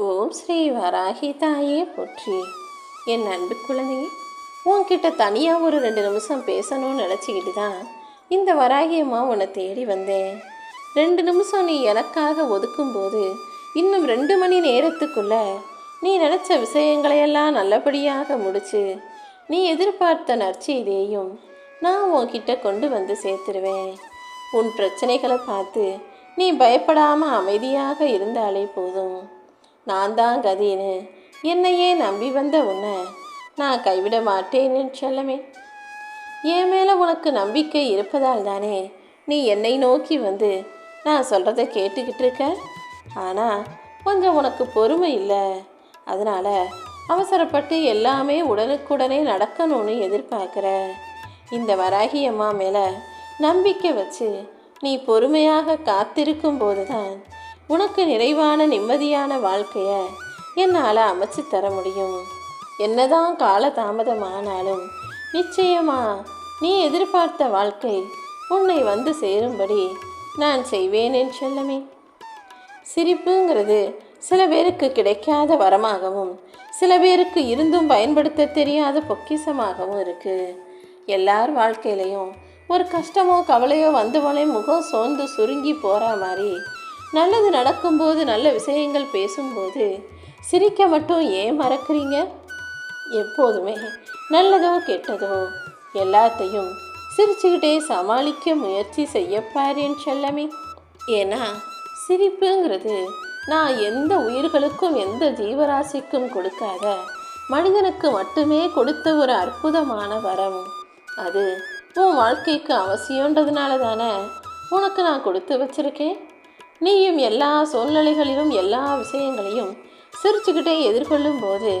ஓம் ஸ்ரீ வராகி தாயே போற்றி. என் அன்பு குழந்தையே, உன்கிட்ட தனியாக ஒரு 2 நிமிஷம் பேசணும்னு நினச்சிக்கிட்டு தான் இந்த வராகி அம்மா உன்னை தேடி வந்தேன். 2 நிமிஷம் நீ எனக்காக ஒதுக்கும்போது இன்னும் 2 மணி நேரத்துக்குள்ள நீ நினச்ச விஷயங்களையெல்லாம் நல்லபடியாக முடிச்சு நீ எதிர்பார்த்த நற்செய்தியையும் நான் உன்கிட்ட கொண்டு வந்து சேர்த்துருவேன். உன் பிரச்சனைகளை பார்த்து நீ பயப்படாமல் அமைதியாக இருந்தாலே போதும். நான் தான் கதின்னு என்னையே நம்பி வந்த உன்னை நான் கைவிட மாட்டேன்னு செல்லமே. என் மேலே உனக்கு நம்பிக்கை இருப்பதால் தானே நீ என்னை நோக்கி வந்து நான் சொல்கிறத கேட்டுக்கிட்டு இருக்க. ஆனால் கொஞ்சம் உனக்கு பொறுமை இல்லை. அதனால் அவசரப்பட்டு எல்லாமே உடனுக்குடனே நடக்கணும்னு எதிர்பார்க்குற. இந்த வராகி அம்மா மேலே நம்பிக்கை வச்சு நீ பொறுமையாக காத்திருக்கும் போது தான் உனக்கு நிறைவான நிம்மதியான வாழ்க்கையை என்னால் அமைச்சு தர முடியும். என்னதான் கால தாமதமானாலும் நிச்சயமா நீ எதிர்பார்த்த வாழ்க்கை உன்னை வந்து சேரும்படி நான் செய்வேனேன் செல்லமே. சிரிப்புங்கிறது சில பேருக்கு கிடைக்காத வரமாகவும் சில பேருக்கு இருந்தும் பயன்படுத்த தெரியாத பொக்கிஷமாகவும் இருக்குது. எல்லார் வாழ்க்கையிலையும் ஒரு கஷ்டமோ கவலையோ வந்தவனே முகம் சோர்ந்து சுருங்கி போகிற மாதிரி நல்லது நடக்கும்போது நல்ல விஷயங்கள் பேசும்போது சிரிக்க மட்டும் ஏன் மறக்கிறீங்க? எப்போதுமே நல்லதோ கெட்டதோ எல்லாத்தையும் சிரிச்சுக்கிட்டே சமாளிக்க முயற்சி செய்யப்பாருன்னு செல்லமே. ஏன்னா சிரிப்புங்கிறது நான் எந்த உயிர்களுக்கும் எந்த ஜீவராசிக்கும் கொடுக்காத மனிதனுக்கு மட்டுமே கொடுத்த ஒரு அற்புதமான வரம். அது உன் வாழ்க்கைக்கு அவசியன்றதுனால தானே உனக்கு நான் கொடுத்து வச்சிருக்கேன். நீயும் எல்லா சூழ்நிலைகளிலும் எல்லா விஷயங்களையும் சிரிச்சுக்கிட்டே எதிர்கொள்ளும் போது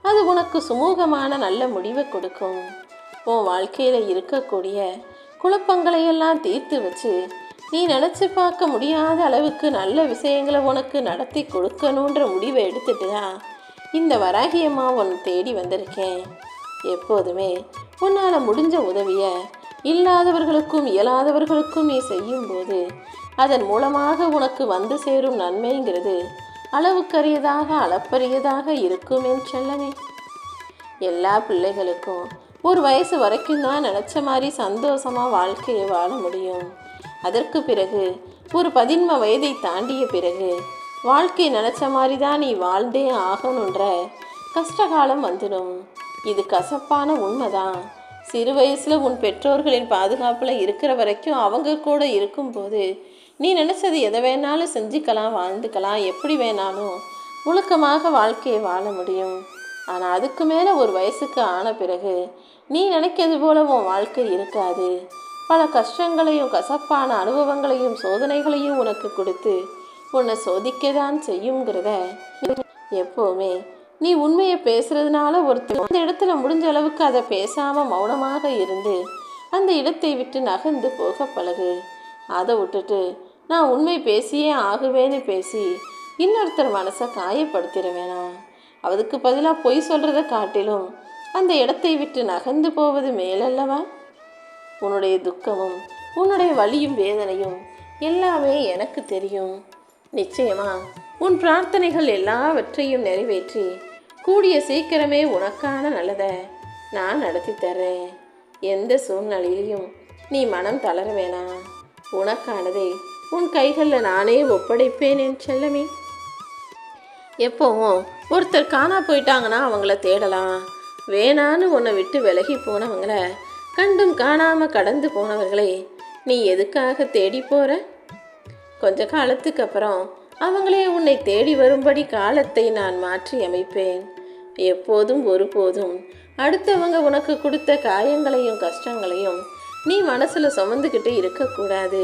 அது உனக்கு சுமூகமான நல்ல முடிவை கொடுக்கும். உன் வாழ்க்கையில் இருக்கக்கூடிய குழப்பங்களையெல்லாம் தீர்த்து வச்சு நீ நினச்சி பார்க்க முடியாத அளவுக்கு நல்ல விஷயங்களை உனக்கு நடத்தி கொடுக்கணுன்ற முடிவை எடுத்துட்டு தான் இந்த வராகியம்மா உன்னை தேடி வந்திருக்கேன். எப்போதுமே உன்னால் முடிஞ்ச உதவியை இல்லாதவர்களுக்கும் இயலாதவர்களுக்கும் நீ செய்யும்போது அதன் மூலமாக உனக்கு வந்து சேரும் நன்மைங்கிறது அளவுக்கரியதாக அளப்பரியதாக இருக்கும் என் செல்லமே. எல்லா பிள்ளைகளுக்கும் ஒரு வயசு வரைக்கும் தான் நினச்ச மாதிரி சந்தோஷமாக வாழ்க்கையை வாழ முடியும். அதற்கு பிறகு ஒரு 13 வயதை தாண்டிய பிறகு வாழ்க்கை நினச்ச மாதிரி தான் நீ வாழ்ந்தே ஆகணுன்ற கஷ்டகாலம் வந்துடும். இது கசப்பான உண்மைதான். சிறு வயசில் உன் பெற்றோர்களின் பாதுகாப்பில் இருக்கிற வரைக்கும் அவங்க கூட இருக்கும்போது நீ நினச்சது எதை வேணாலும் செஞ்சுக்கலாம், வாழ்ந்துக்கலாம், எப்படி வேணாலும் ஒழுக்கமாக வாழ்க்கையை வாழ முடியும். ஆனால் அதுக்கு மேலே ஒரு வயசுக்கு ஆன பிறகு நீ நினைக்கிறது போல உன் வாழ்க்கை இருக்காது. பல கஷ்டங்களையும் கசப்பான அனுபவங்களையும் சோதனைகளையும் உனக்கு கொடுத்து உன்னை சோதிக்கதான் செய்யுங்கிறத எப்போவுமே நீ உண்மையை பேசுறதுனால அந்த இடத்துல முடிஞ்ச அளவுக்கு அதை பேசாமல் மௌனமாக இருந்து அந்த இடத்தை விட்டு நகர்ந்து போக பழகு. அதை விட்டுட்டு நான் உண்மை பேசியே ஆகுவேன்னு பேசி இன்னொருத்தர் மனசை காயப்படுத்திட வேணாம். அதுக்கு பதிலாக பொய் சொல்கிறத காட்டிலும் அந்த இடத்தை விட்டு நகர்ந்து போவது மேலல்லவா? உன்னுடைய துக்கமும் உன்னுடைய வலியும் வேதனையும் எல்லாமே எனக்கு தெரியும். நிச்சயமா உன் பிரார்த்தனைகள் எல்லாவற்றையும் நிறைவேற்றி கூடிய சீக்கிரமே உனக்கான நல்லதை நான் நடத்தி தர்றேன். எந்த சூழ்நிலையிலையும் நீ மனம் தளர வேணாம். உனக்கானதை உன் கைகளில் நானே ஒப்படைப்பேன் என் செல்லமே. எப்போவும் ஒருத்தர் காணா போயிட்டாங்கன்னா அவங்கள தேடலாம். வேணான்னு உன்னை விட்டு விலகி போனவங்கள கண்டும் காணாமல் கடந்து போனவர்களை நீ எதுக்காக தேடி போகிற? கொஞ்ச காலத்துக்கு அப்புறம் அவங்களே உன்னை தேடி வரும்படி காலத்தை நான் மாற்றி அமைப்பேன். எப்போதும் ஒருபோதும் அடுத்தவங்க உனக்கு கொடுத்த காயங்களையும் கஷ்டங்களையும் நீ மனசில் சுமந்துக்கிட்டு இருக்கக்கூடாது.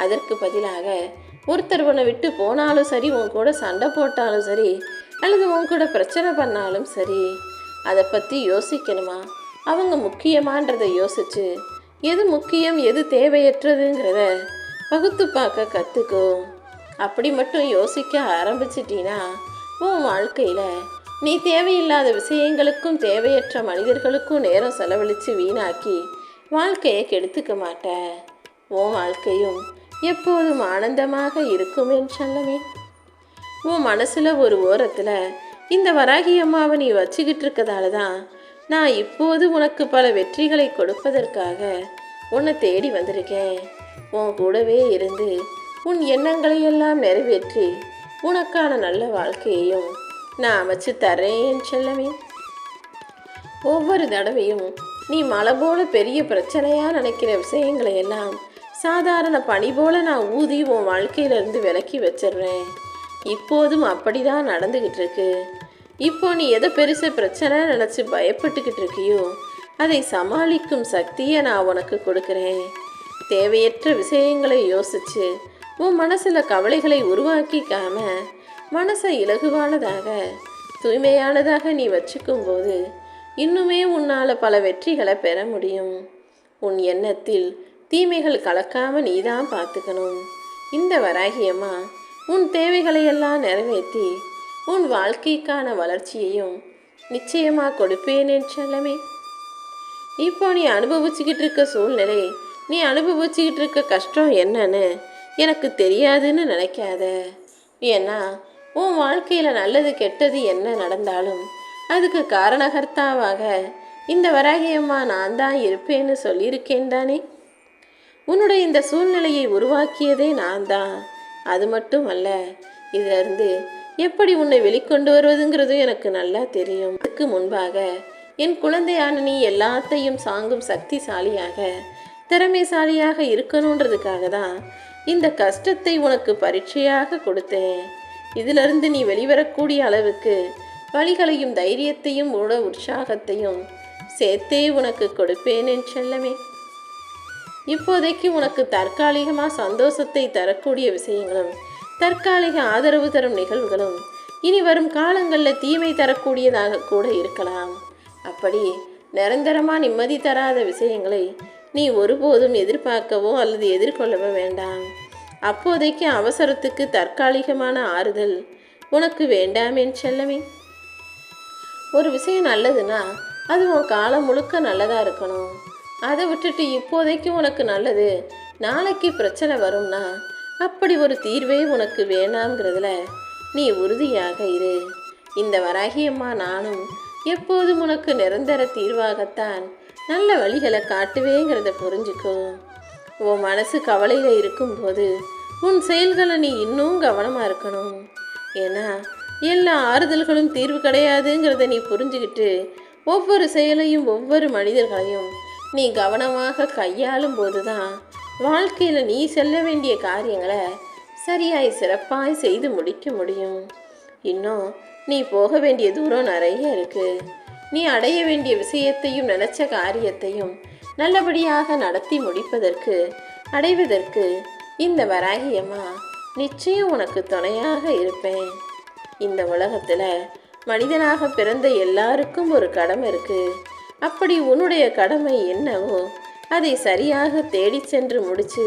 அதற்கு பதிலாக ஒருத்தர் உன்னை விட்டு போனாலும் சரி, உன் கூட சண்டை போட்டாலும் சரி, அல்லது உன் கூட பிரச்சனை பண்ணாலும் சரி, அதை பற்றி யோசிக்கணுமா? அவங்க முக்கியமான்றதை யோசிச்சு எது முக்கியம் எது தேவையற்றதுங்கிறத பகுத்து பார்க்க கற்றுக்கோ. அப்படி மட்டும் யோசிக்க ஆரம்பிச்சிட்டினா உன் வாழ்க்கையில் நீ தேவையில்லாத விஷயங்களுக்கும் தேவையற்ற மனிதர்களுக்கும் நேரம் செலவழித்து வீணாக்கி வாழ்க்கையை கெடுத்துக்க மாட்ட. உன் வாழ்க்கையும் எப்போதும் ஆனந்தமாக இருக்கும் என் செல்லமே. உன் மனசில் ஒரு ஓரத்தில் இந்த வராகி அம்மாவை நீ வச்சுக்கிட்டு இருக்கதால தான் நான் இப்போது உனக்கு பல வெற்றிகளை கொடுப்பதற்காக உன்னை தேடி வந்திருக்கேன். உன் கூடவே இருந்து உன் எண்ணங்களையெல்லாம் நிறைவேற்றி உனக்கான நல்ல வாழ்க்கையையும் நான் அமைச்சு தர்றேன் செல்லமே. ஒவ்வொரு தடவையும் நீ மலை போல பெரிய பிரச்சனையாக நினைக்கிற விஷயங்களை எல்லாம் சாதாரண பனி போல நான் ஊதி உன் வாழ்க்கையிலேருந்து விலக்கி வச்சிடுறேன். இப்போதும் அப்படி தான் நடந்துக்கிட்டு இருக்கு. இப்போ நீ எதை பெருசு பிரச்சனை நினச்சி பயப்பட்டுக்கிட்டு இருக்கியோ அதை சமாளிக்கும் சக்தியை நான் உனக்கு கொடுக்குறேன். தேவையற்ற விஷயங்களை யோசித்து உன் மனசில் கவலைகளை உருவாக்கிக்காம மனசை இலகுவானதாக தூய்மையானதாக நீ வச்சுக்கும்போது இன்னுமே உன்னால் பல வெற்றிகளை பெற முடியும். உன் எண்ணத்தில் தீமைகள் கலக்காமல் நீ தான் பார்த்துக்கணும். இந்த வராகியம்மா உன் தேவைகளையெல்லாம் நிறைவேற்றி உன் வாழ்க்கைக்கான வளர்ச்சியையும் நிச்சயமாக கொடுப்பேன் செல்லமே. இப்போ நீ அனுபவிச்சுக்கிட்டு இருக்க சூழ்நிலை, நீ அனுபவிச்சுக்கிட்டு இருக்க கஷ்டம் என்னன்னு எனக்கு தெரியாதுன்னு நினைக்காத. ஏன்னா உன் வாழ்க்கையில் நல்லது கெட்டது என்ன நடந்தாலும் அதுக்கு காரணகர்த்தாவாக இந்த வராகியம்மா நான் தான் இருப்பேன்னு சொல்லியிருக்கேன் தானே. உன்னுடைய இந்த சூழ்நிலையை உருவாக்கியதே நான் தான். அது மட்டும் அல்ல, இதிலிருந்து எப்படி உன்னை வெளிக்கொண்டு வருவதுங்கிறதும் எனக்கு நல்லா தெரியும். அதுக்கு முன்பாக என் குழந்தையான நீ எல்லாத்தையும் சாங்கும் சக்திசாலியாக திறமைசாலியாக இருக்கணுன்றதுக்காக தான் இந்த கஷ்டத்தை உனக்கு பரீட்சையாக கொடுத்தேன். இதிலிருந்து நீ வெளிவரக்கூடிய அளவுக்கு வழிகளையும் தைரியத்தையும் உற்சாகத்தையும் சேர்த்தே உனக்கு கொடுப்பேன் செல்லமே. இப்போதைக்கு உனக்கு தற்காலிகமாக சந்தோஷத்தை தரக்கூடிய விஷயங்களும் தற்காலிக ஆதரவு தரும் நிகழ்வுகளும் இனி வரும் காலங்களில் தீமை தரக்கூடியதாக கூட இருக்கலாம். அப்படி நிரந்தரமாக நிம்மதி தராத விஷயங்களை நீ ஒருபோதும் எதிர்பார்க்கவோ அல்லது எதிர்கொள்ளவோ வேண்டாம். அப்போதைக்கு அவசரத்துக்கு தற்காலிகமான ஆறுதல் உனக்கு வேண்டாமேன்னு செல்லமே. ஒரு விஷயம் நல்லதுன்னா அது உன் காலம் முழுக்க நல்லதாக இருக்கணும். அதை விட்டுட்டு இப்போதைக்கு உனக்கு நல்லது, நாளைக்கு பிரச்சனை வரும்னா அப்படி ஒரு தீர்வே உனக்கு வேணாம்ங்கிறதுல நீ உறுதியாக இரு. இந்த வராகியம்மா நானும் எப்போதும் உனக்கு நிரந்தர தீர்வாகத்தான் நல்ல வழிகளை காட்டுவேங்கிறத புரிஞ்சுக்கோ. உன் மனசு கவலையில் இருக்கும்போது உன் செயல்களை நீ இன்னும் கவனமாக இருக்கணும். ஏன்னா எல்லா ஆறுதல்களும் தீர்வு கிடையாதுங்கிறத நீ புரிஞ்சுக்கிட்டு ஒவ்வொரு செயலையும் ஒவ்வொரு மனிதர்களையும் நீ கவனமாக கையாளும் போது தான் வாழ்க்கையில் நீ செல்ல வேண்டிய காரியங்களை சரியாய் சிறப்பாய் செய்து முடிக்க முடியும். இன்னும் நீ போக வேண்டிய தூரம் நிறைய இருக்குது. நீ அடைய வேண்டிய விஷயத்தையும் நினச்ச காரியத்தையும் நல்லபடியாக நடத்தி முடிப்பதற்கு அடைவதற்கு இந்த வராகியம்மா நிச்சயம் உனக்கு துணையாக இருப்பேன். இந்த உலகத்தில் மனிதனாக பிறந்த எல்லாருக்கும் ஒரு கடமை இருக்குது. அப்படி உன்னுடைய கடமை என்னவோ அதை சரியாக தேடி சென்று முடித்து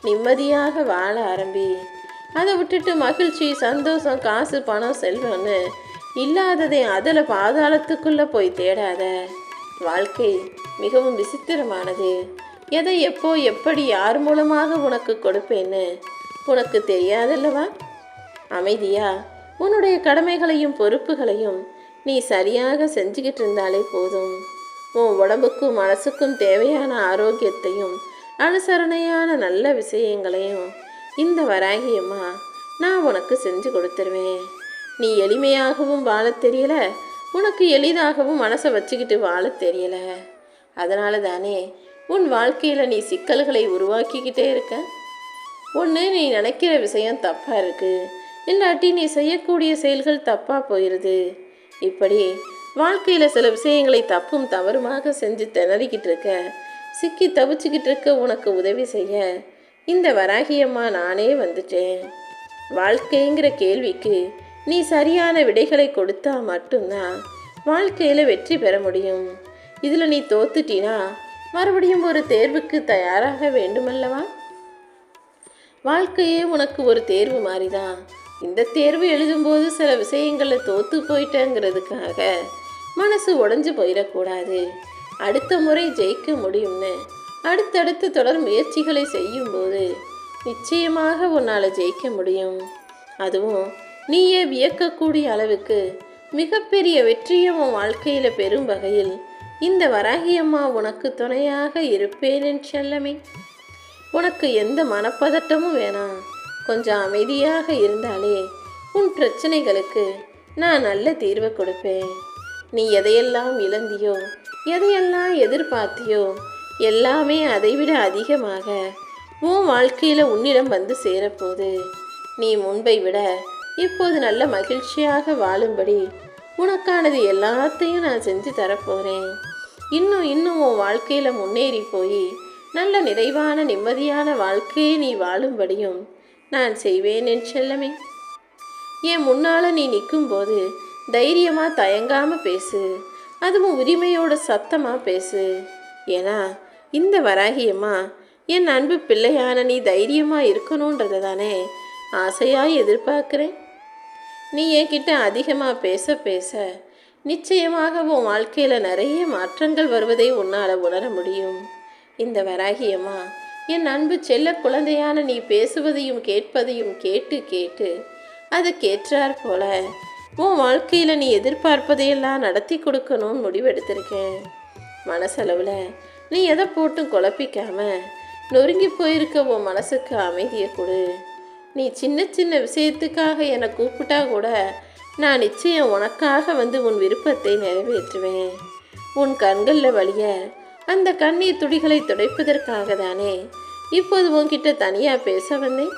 நிம்மதியாக வாழ ஆரம்பி. அதை விட்டுட்டு மகிழ்ச்சி சந்தோஷம் காசு பணம் செல்வம்னு இல்லாததை அதில் பாதாளத்துக்குள்ளே போய் தேடாத. வாழ்க்கை மிகவும் விசித்திரமானது. எதை எப்போ எப்படி யார் மூலமாக உனக்கு கொடுப்பேன்னு உனக்கு தெரியாதல்லவா. அமைதியா உன்னுடைய கடமைகளையும் பொறுப்புகளையும் நீ சரியாக செஞ்சுக்கிட்டு இருந்தாலே போதும். உன் உடம்புக்கும் மனசுக்கும் தேவையான ஆரோக்கியத்தையும் அனுசரணையான நல்ல விஷயங்களையும் இந்த வராகியம்மா நான் உனக்கு செஞ்சு கொடுத்துருவேன். நீ எளிமையாகவும் வாழ தெரியல, உனக்கு எளிதாகவும் மனசை வச்சுக்கிட்டு வாழ தெரியல. அதனால தானே உன் வாழ்க்கையில் நீ சிக்கல்களை உருவாக்கிக்கிட்டே இருக்க. ஒன்று நீ நினைக்கிற விஷயம் தப்பாக இருக்குது, இல்லாட்டி நீ செய்யக்கூடிய செயல்கள் தப்பாக போயிடுது. இப்படி வாழ்க்கையில் சில விஷயங்களை தப்பும் தவறுமாக செஞ்சு திணறிக்கிட்டு இருக்க, சிக்கி தவிச்சுக்கிட்டு இருக்க உனக்கு உதவி செய்ய இந்த வராகியம்மா நானே வந்துட்டேன். வாழ்க்கைங்கிற கேள்விக்கு நீ சரியான விடைகளை கொடுத்தா மட்டும்தான் வாழ்க்கையில் வெற்றி பெற முடியும். இதில் நீ தோத்துட்டினா மறுபடியும் ஒரு தேர்வுக்கு தயாராக வேண்டுமல்லவா. வாழ்க்கையே உனக்கு ஒரு தேர்வு மாதிரி தான். இந்த தேர்வு எழுதும்போது சில விஷயங்களில் தோற்று போயிட்டேங்கிறதுக்காக மனசு உடஞ்சி போயிடக்கூடாது. அடுத்த முறை ஜெயிக்க முடியும்னு அடுத்தடுத்து தொடர் முயற்சிகளை செய்யும்போது நிச்சயமாக உன்னால் ஜெயிக்க முடியும். அதுவும் நீயே வியக்கக்கூடிய அளவுக்கு மிகப்பெரிய வெற்றியை உன் வாழ்க்கையில் பெறும் வகையில் இந்த வராகியம்மா உனக்கு துணையாக இருப்பேன் என் செல்லமே. உனக்கு எந்த மனப்பதட்டமும் வேணாம். கொஞ்சம் அமைதியாக இருந்தாலே உன் பிரச்சனைகளுக்கு நான் நல்ல தீர்வை கொடுப்பேன். நீ எதையெல்லாம் இழந்தியோ, எதையெல்லாம் எதிர்பார்த்தியோ, எல்லாமே அதைவிட அதிகமாக உன் வாழ்க்கையில் உன்னிடம் வந்து சேரப்போகுது. நீ முன்பை விட இப்போது நல்ல மகிழ்ச்சியாக வாழும்படி உனக்கானது எல்லாத்தையும் நான் செஞ்சு தரப்போகிறேன். இன்னும் உன் வாழ்க்கையில் முன்னேறி போய் நல்ல நிறைவான நிம்மதியான வாழ்க்கையை நீ வாழும்படியும் நான் செய்வேன் என் செல்லமே. என் முன்னால் நீ நிற்கும்போது தைரியமாக தயங்காமல் பேசு. அதுவும் உரிமையோட சத்தமாக பேசு. ஏன்னா இந்த வராகியம்மா என் அன்பு பிள்ளையான நீ தைரியமாக இருக்கணுன்றதை தானே ஆசையாக எதிர்பார்க்குறேன். நீ என்கிட்ட அதிகமாக பேச பேச நிச்சயமாக உன் வாழ்க்கையில் நிறைய மாற்றங்கள் வருவதை உன்னால் உணர முடியும். இந்த வராகியம்மா என் அன்பு செல்ல குழந்தையான நீ பேசுவதையும் கேட்பதையும் கேட்டு கேட்டு அதுக்கேற்றாற் போல உன் வாழ்க்கையில் நீ எதிர்பார்ப்பதையெல்லாம் நடத்தி கொடுக்கணும்னு முடிவெடுத்திருக்கேன். மனசளவில் நீ எதை போட்டும் குழப்பிக்காம நொறுங்கி போயிருக்க உன் மனசுக்கு அமைதியை கொடு. நீ சின்ன சின்ன விஷயத்துக்காக என்னை கூப்பிட்டா கூட நான் நிச்சயம் உனக்காக வந்து உன் விருப்பத்தை நிறைவேற்றுவேன். உன் கண்களில் வழிய அந்த கண்ணீர் துளிகளை துடைப்பதற்காக தானே இப்போது உன்கிட்ட தனியாக பேச வந்தேன்.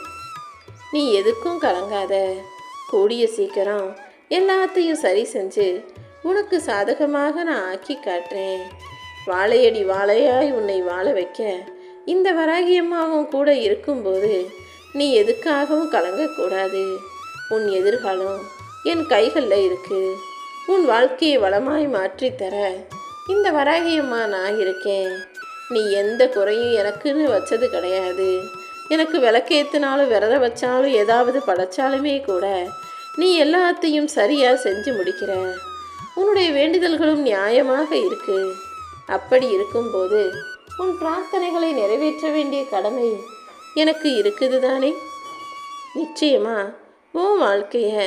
நீ எதுக்கும் கலங்காத. கூடிய சீக்கிரம் எல்லாத்தையும் சரி செஞ்சு உனக்கு சாதகமாக நான் ஆக்கி காட்டுறேன். வாழையடி வாழையாய் உன்னை வாழ வைக்க இந்த வராகியம்மாவும் கூட இருக்கும்போது நீ எதுக்காகவும் கலங்கக்கூடாது. உன் எதிர்காலம் என் கைகளில் இருக்கு. உன் வாழ்க்கையை வளமாய் மாற்றித்தர இந்த வராகியம்மா நான் இருக்கேன். நீ எந்த குறையும் எனக்குன்னு வச்சது கிடையாது. எனக்கு விளக்கேற்றினாலும் விரத வச்சாலும் ஏதாவது படைச்சாலுமே கூட நீ எல்லாத்தையும் சரியாக செஞ்சு முடிக்கிற. உன்னுடைய வேண்டுதல்களும் நியாயமாக இருக்கு. அப்படி இருக்கும்போது உன் பிரார்த்தனைகளை நிறைவேற்ற வேண்டிய கடமை எனக்கு இருக்குது தானே. நிச்சயமா உன் வாழ்க்கையை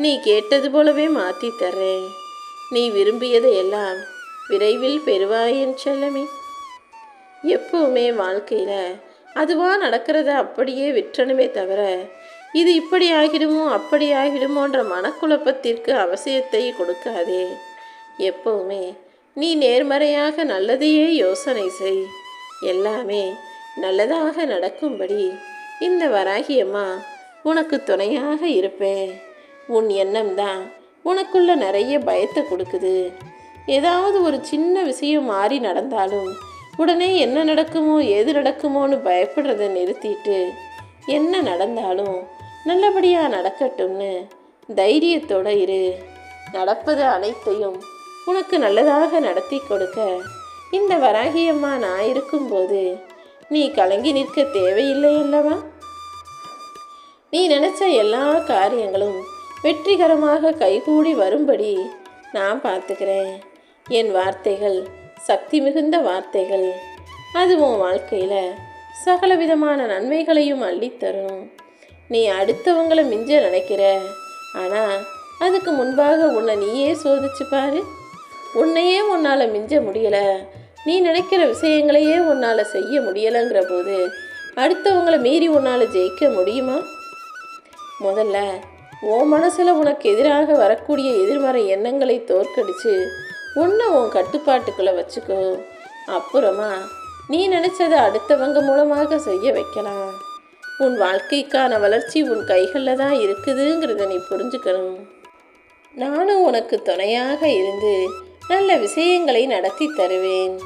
நீ கேட்டது போலவே மாற்றி தர்றேன். நீ விரும்பியதை எல்லாம் விரைவில் பெறுவாய் என் செல்லமே. எப்பவுமே வாழ்க்கையில் அதுவாக நடக்கிறத அப்படியே விற்றணுமே தவிர இது இப்படி ஆகிடுமோ அப்படி ஆகிடுமோன்ற மனக்குழப்பத்திற்கு அவசியத்தை கொடுக்காதே. எப்பவுமே நீ நேர்மறையாக நல்லதையே யோசனை செய். எல்லாமே நல்லதாக நடக்கும்படி இந்த வராகியம்மா உனக்கு துணையாக இருப்பேன். உன் எண்ணம் தான் உனக்குள்ள நிறைய பயத்தை கொடுக்குது. ஏதாவது ஒரு சின்ன விஷயம் மாறி நடந்தாலும் உடனே என்ன நடக்குமோ ஏது நடக்குமோன்னு பயப்படுறதை நிறுத்திட்டு என்ன நடந்தாலும் நல்லபடியாக நடக்கட்டும்னு தைரியத்தோடு இரு. நடப்பது அனைத்தையும் உனக்கு நல்லதாக நடத்தி கொடுக்க இந்த வராகியம்மா நான் இருக்கும்போது நீ கலங்கி நிற்க தேவையில்லை அல்லவா. நீ நினச்ச எல்லா காரியங்களும் வெற்றிகரமாக கைகூடி வரும்படி நான் பார்த்துக்கிறேன். என் வார்த்தைகள் சக்தி மிகுந்த வார்த்தைகள். அது உன் வாழ்க்கையில் சகலவிதமான நன்மைகளையும் அள்ளித்தரும். நீ அடுத்தவங்களை மிஞ்ச நினைக்கிற, ஆனால் அதுக்கு முன்பாக உன்னை நீயே சோதிச்சு பாரு. உன்னையே உன்னால் மிஞ்ச முடியலை, நீ நினைக்கிற விஷயங்களையே உன்னால் செய்ய முடியலைங்கிற போது அடுத்தவங்களை மீறி உன்னால் ஜெயிக்க முடியுமா? முதல்ல உன் மனசில் உனக்கு எதிராக வரக்கூடிய எதிர்மறை எண்ணங்களை தோற்கடிச்சு உன்னை உன் கட்டுப்பாட்டுக்குள்ளே வச்சுக்கோ. அப்புறமா நீ நினச்சதை அடுத்தவங்க மூலமாக செய்ய வைக்கலாம். உன் வாழ்க்கைக்கான வளர்ச்சி உன் கைகளில் தான் இருக்குதுங்கிறத நீ புரிஞ்சுக்கணும். நானும் உனக்கு துணையாக இருந்து நல்ல விஷயங்களை நடத்தி தருவேன்.